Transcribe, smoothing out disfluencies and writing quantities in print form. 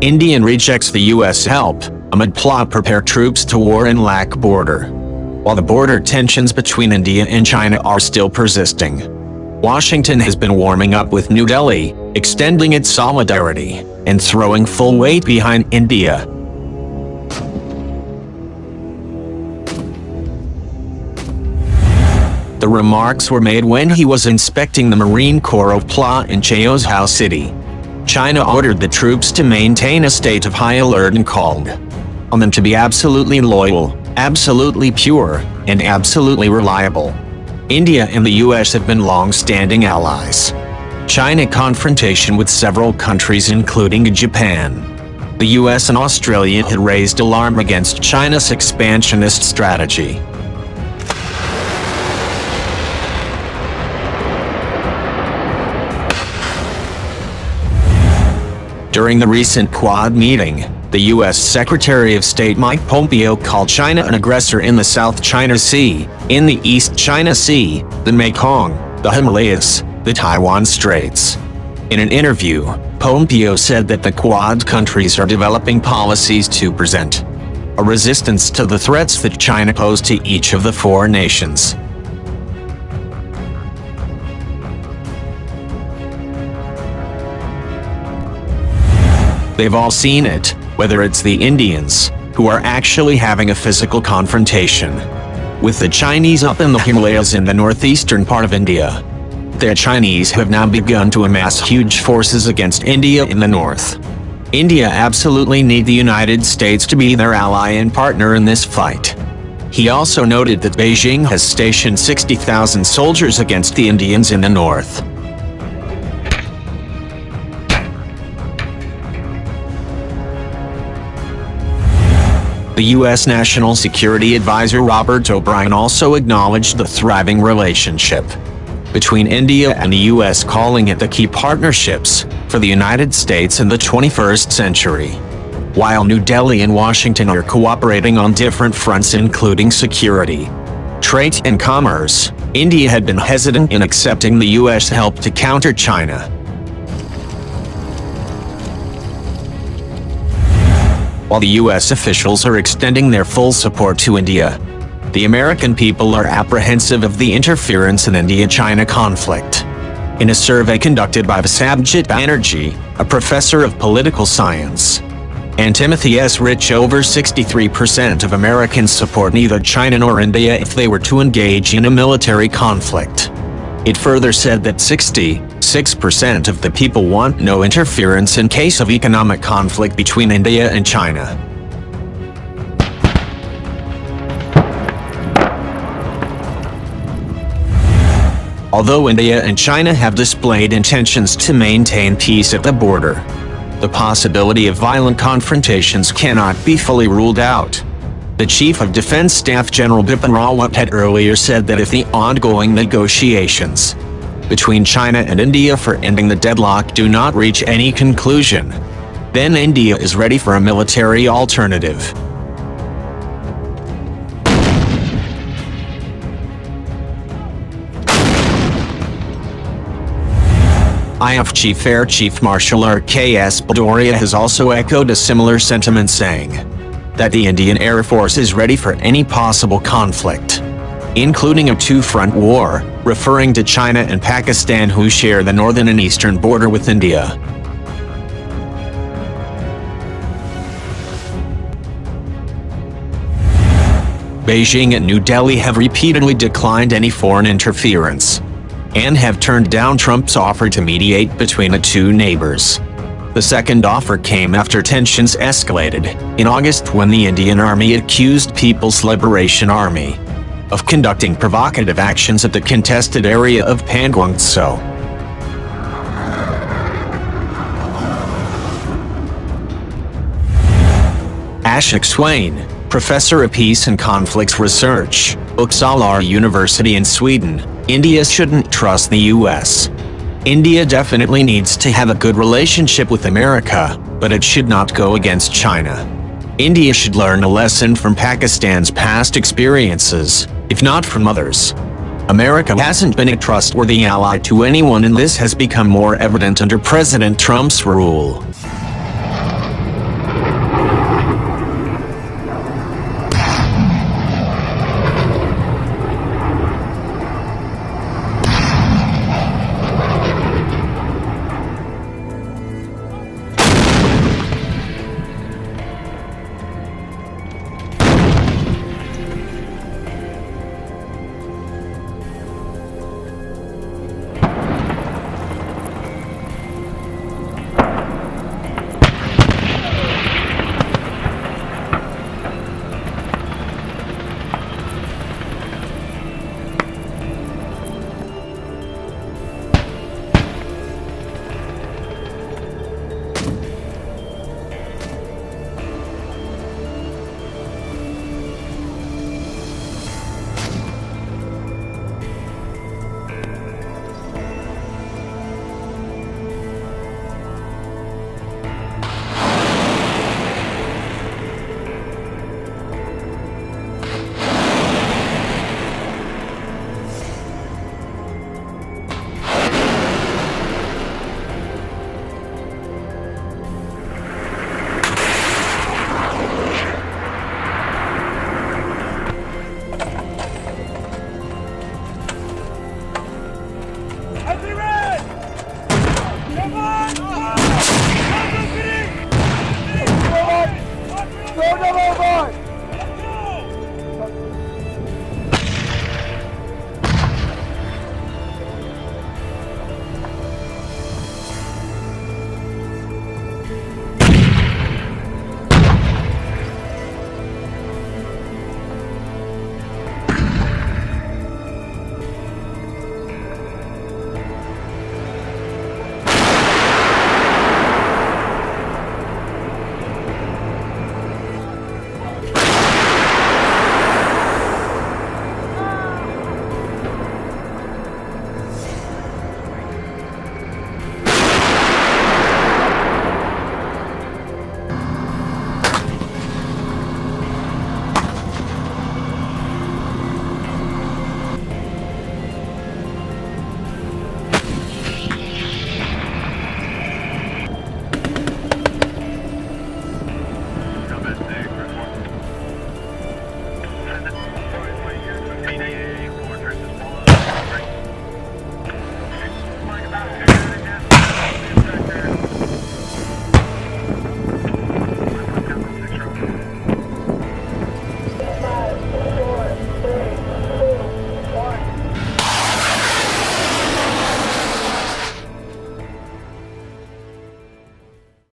India rejects the U.S. help amid plot prepare troops to war in Lak border. While the border tensions between India and China are still persisting, Washington has been warming up with New Delhi, extending its solidarity and throwing full weight behind India. The remarks were made when he was inspecting the Marine Corps plot in Chaozhou City. China ordered the troops to maintain a state of high alert and called on them to be absolutely loyal, absolutely pure, and absolutely reliable. India and the US have been long-standing allies. China confrontation with several countries including Japan. The US and Australia had raised alarm against China's expansionist strategy. During the recent Quad meeting, the U.S. Secretary of State Mike Pompeo called China an aggressor in the South China Sea, in the East China Sea, the Mekong, the Himalayas, the Taiwan Straits. In an interview, Pompeo said that the Quad countries are developing policies to present a resistance to the threats that China posed to each of the four nations. They've all seen it, whether it's the Indians, who are actually having a physical confrontation with the Chinese up in the Himalayas in the northeastern part of India. The Chinese have now begun to amass huge forces against India in the north. India absolutely need the United States to be their ally and partner in this fight. He also noted that Beijing has stationed 60,000 soldiers against the Indians in the north. The U.S. National Security Advisor Robert O'Brien also acknowledged the thriving relationship between India and the U.S., calling it the key partnerships for the United States in the 21st century. While New Delhi and Washington are cooperating on different fronts including security, trade and commerce, India had been hesitant in accepting the U.S. help to counter China. While the U.S. officials are extending their full support to India, the American people are apprehensive of the interference in India-China conflict. In a survey conducted by Sabjit Banerjee, a professor of political science, and Timothy S. Rich, over 63% of Americans support neither China nor India if they were to engage in a military conflict. It further said that 66% of the people want no interference in case of economic conflict between India and China. Although India and China have displayed intentions to maintain peace at the border, the possibility of violent confrontations cannot be fully ruled out. The Chief of Defense Staff General Bipin Rawat had earlier said that if the ongoing negotiations between China and India for ending the deadlock do not reach any conclusion, then India is ready for a military alternative. IAF Chief Air Chief Marshal R.K.S. Bhadauria has also echoed a similar sentiment, saying that the Indian Air Force is ready for any possible conflict, including a two-front war, referring to China and Pakistan, who share the northern and eastern border with India. Beijing and New Delhi have repeatedly declined any foreign interference and have turned down Trump's offer to mediate between the two neighbors. The second offer came after tensions escalated in August when the Indian Army accused People's Liberation Army of conducting provocative actions at the contested area of Pangong Tso. Ashok Swain, professor of peace and conflicts research, Uppsala University in Sweden, India shouldn't trust the U.S. India definitely needs to have a good relationship with America, but it should not go against China. India should learn a lesson from Pakistan's past experiences, if not from others. America hasn't been a trustworthy ally to anyone, and this has become more evident under President Trump's rule. Countrymen! Come on!